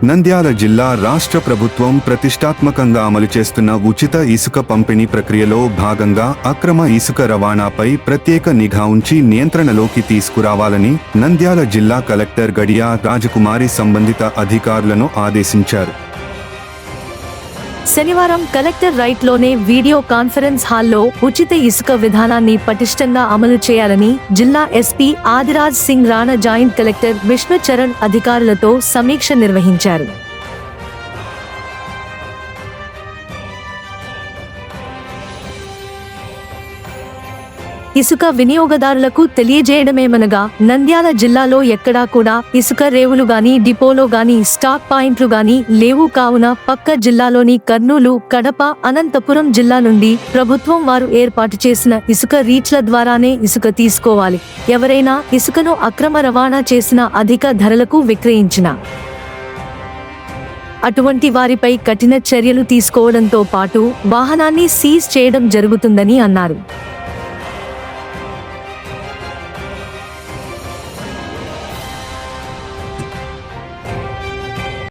నంద్యాల జిల్లా రాష్ట్ర ప్రభుత్వం ప్రతిష్టాత్మకంగా అమలు చేస్తున్న ఉచిత ఇసుక పంపిణీ ప్రక్రియలో భాగంగా అక్రమ ఇసుక రవాణాపై ప్రత్యేక నిఘా ఉంచి నియంత్రణలోకి తీసుకురావాలని నంద్యాల జిల్లా కలెక్టర్ గడియా రాజకుమారి సంబంధిత అధికారులను ఆదేశించారు. శనివారం కలెక్టర్ రైట్లోనే వీడియో కాన్ఫరెన్స్ హాల్లో ఉచిత ఇసుక విధానాన్ని పటిష్టంగా అమలు చేయాలని జిల్లా SP Adiraj Singh Rana joint collector Vishnu Charan అధికారులతో సమీక్ష నిర్వహించారు. ఇసుక వినియోగదారులకు తెలియజేయడమేమనగా నంద్యాల జిల్లాలో ఎక్కడా కూడా ఇసుక రేవులు గాని డిపోలో గాని స్టాక్ పాయింట్లు గాని లేవు. కావున పక్క జిల్లాలోని కర్నూలు, కడప, అనంతపురం జిల్లా నుండి ప్రభుత్వం వారు ఏర్పాటు చేసిన ఇసుక రీచ్ల ద్వారానే ఇసుక తీసుకోవాలి. ఎవరైనా ఇసుకను అక్రమ రవాణా చేసిన అధిక ధరలకు విక్రయించిన అటువంటి వారిపై కఠిన చర్యలు తీసుకోవడంతో పాటు వాహనాన్ని సీజ్ చేయడం జరుగుతుందని అన్నారు.